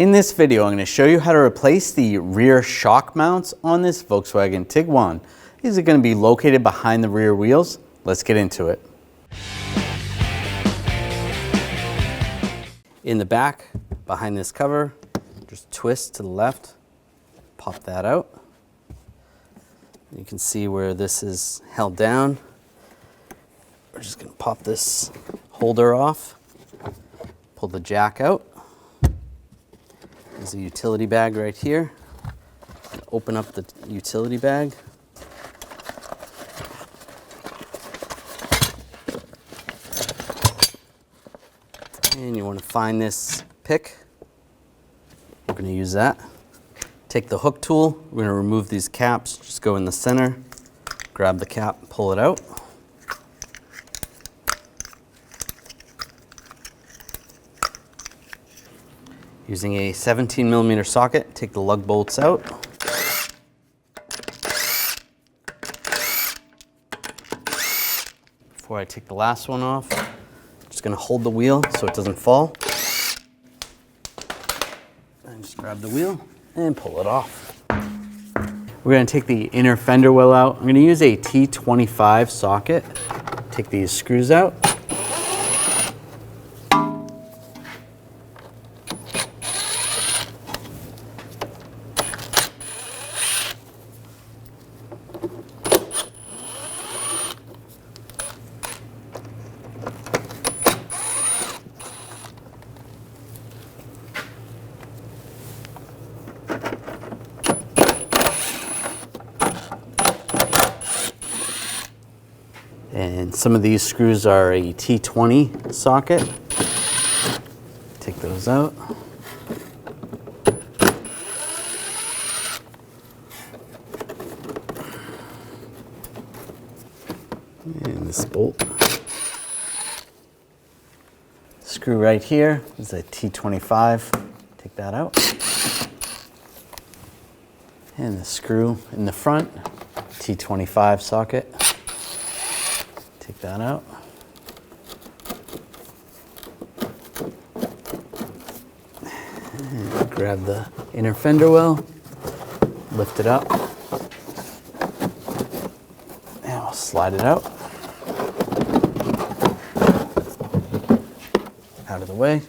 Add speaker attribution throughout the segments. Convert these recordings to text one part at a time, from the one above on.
Speaker 1: In this video, I'm going to show you how to replace the rear shock mounts on this Volkswagen Tiguan. These are going to be located behind the rear wheels. Let's get into it. In the back, behind this cover, just twist to the left, pop that out. You can see where this is held down. We're just going to pop this holder off, pull the jack out. There's a utility bag right here. Open up the utility bag. And you want to find this pick. We're going to use that. Take the hook tool. We're going to remove these caps. Just go in the center, grab the cap, pull it out. Using a 17mm socket, take the lug bolts out. Before I take the last one off, I'm just going to hold the wheel so it doesn't fall. And just grab the wheel and pull it off. We're going to take the inner fender well out. I'm going to use a T25 socket. Take these screws out. And some of these screws are a T20 socket. Take those out. And this bolt. Screw right here is a T25. Take that out. And the screw in the front, T25 socket. Take that out. And grab the inner fender well, lift it up, and I'll slide it out. Out of the way.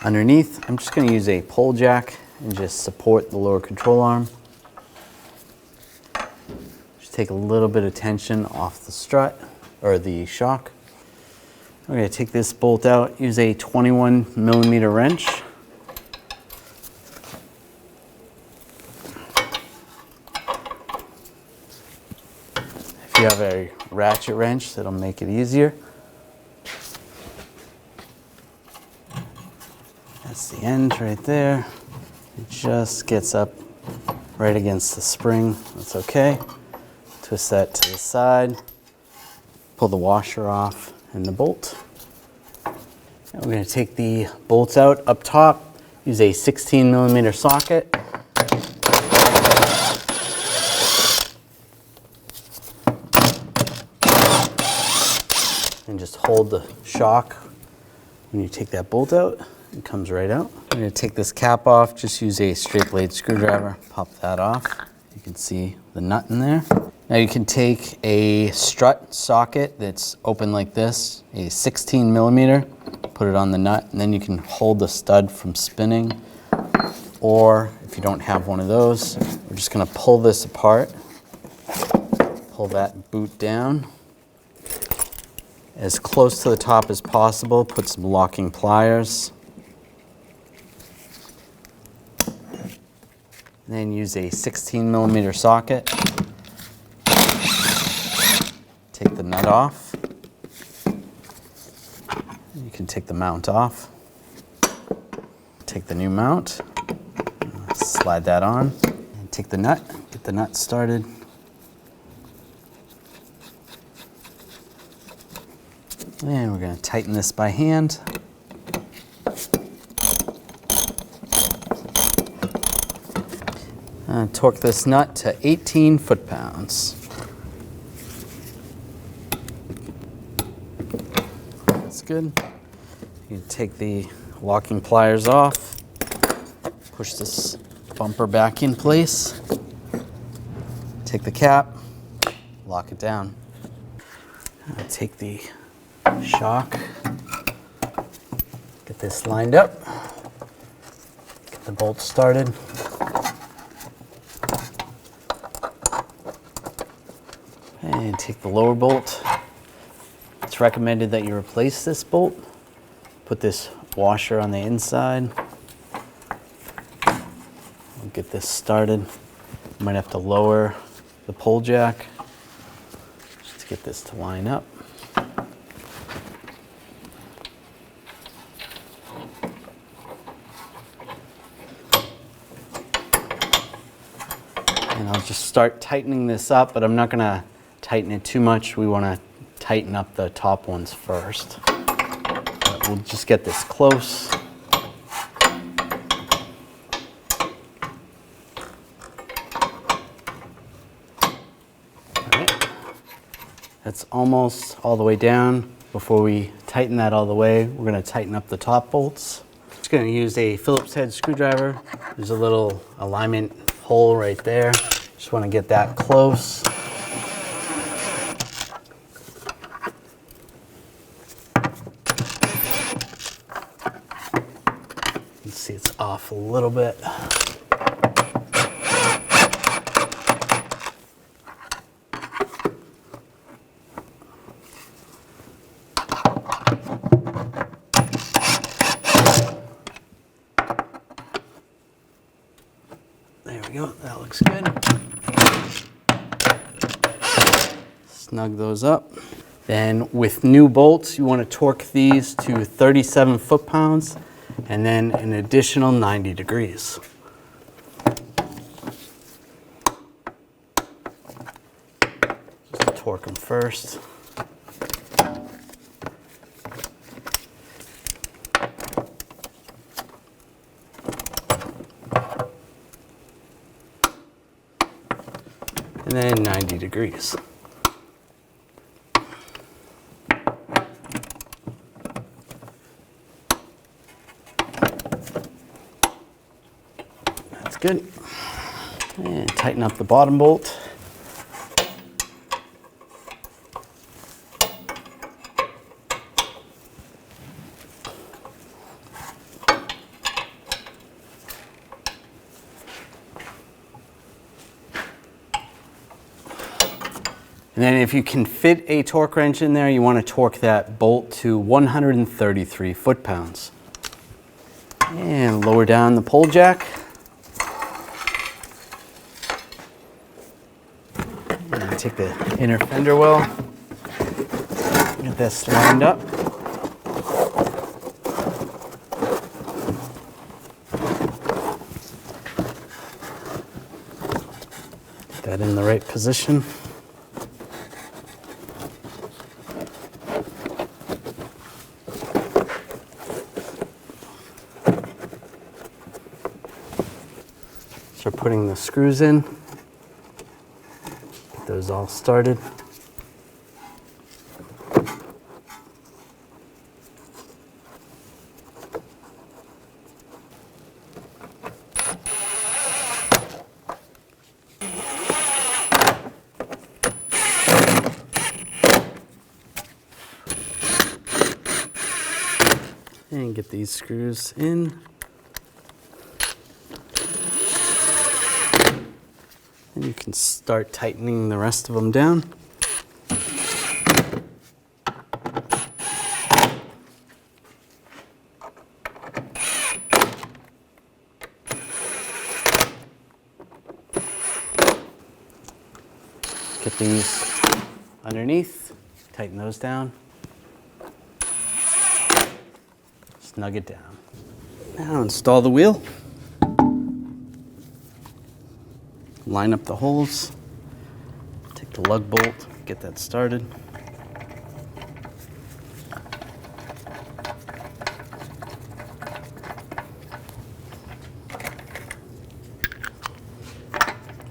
Speaker 1: Underneath, I'm just going to use a pole jack and just support the lower control arm. Just take a little bit of tension off the strut. Or the shock. We're going to take this bolt out, use a 21mm wrench. If you have a ratchet wrench, that'll make it easier. That's the end right there. It just gets up right against the spring. That's okay. Twist that to the side. Pull the washer off and the bolt. And we're going to take the bolts out up top, use a 16mm socket. And just hold the shock when you take that bolt out. It comes right out. I'm going to take this cap off, just use a straight blade screwdriver, pop that off. You can see the nut in there. Now you can take a strut socket that's open like this, a 16mm, put it on the nut, and then you can hold the stud from spinning. Or if you don't have one of those, we're just going to pull this apart, pull that boot down as close to the top as possible, put some locking pliers, and then use a 16mm socket. Take the nut off. You can take the mount off. Take the new mount, slide that on, and take the nut, get the nut started. And we're going to tighten this by hand. Torque this nut to 18 foot-pounds. That's good. You take the locking pliers off, push this bumper back in place. Take the cap, lock it down. I'll take the shock, get this lined up, get the bolts started. And take the lower bolt. It's recommended that you replace this bolt. Put this washer on the inside. We'll get this started. You might have to lower the pole jack just to get this to line up. And I'll just start tightening this up, but I'm not gonna tighten it too much. We wanna tighten up the top ones first. But we'll just get this close. That's almost all the way down. Before we tighten that all the way, we're gonna tighten up the top bolts. Just gonna use a Phillips head screwdriver. There's a little alignment hole right there. Just wanna get that close. You can see it's off a little bit. That looks good. Snug those up. Then with new bolts, you want to torque these to 37 foot-pounds and then an additional 90 degrees. Just torque them first. And then 90 degrees. That's good. And tighten up the bottom bolt. And then if you can fit a torque wrench in there, you want to torque that bolt to 133 foot-pounds. And lower down the pole jack. And take the inner fender well. Get this lined up. Get that in the right position. Start putting the screws in. Get those all started. And get these screws in. And you can start tightening the rest of them down. Get these underneath, tighten those down. Snug it down. Now install the wheel. Line up the holes, take the lug bolt, get that started.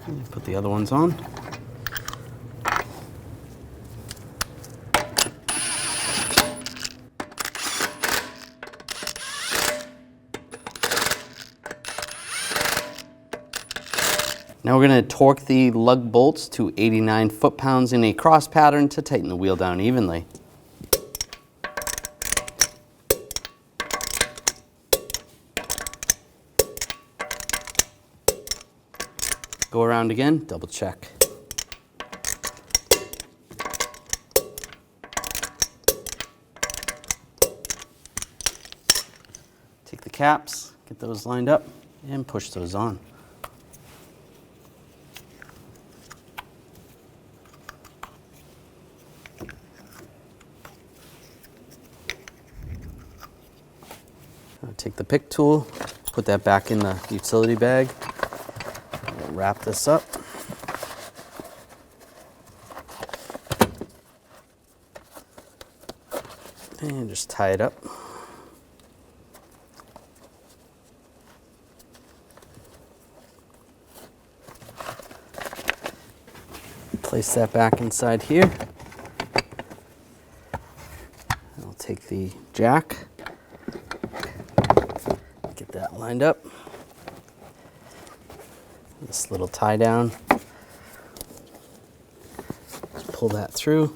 Speaker 1: And put the other ones on. Now we're going to torque the lug bolts to 89 foot-pounds in a cross pattern to tighten the wheel down evenly. Go around again, double check. Take the caps, get those lined up, and push those on. Take the pick tool, put that back in the utility bag. We'll wrap this up. And just tie it up. Place that back inside here. I'll take the jack. Get that lined up. This little tie down. Just pull that through.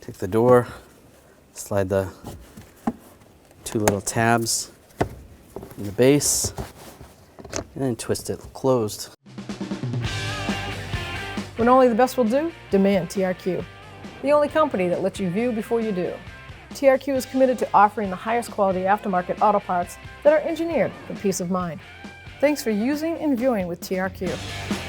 Speaker 1: Take the door, slide the two little tabs in the base, and then twist it closed.
Speaker 2: When only the best will do, demand TRQ. The only company that lets you view before you do. TRQ is committed to offering the highest quality aftermarket auto parts that are engineered for peace of mind. Thanks for using and viewing with TRQ.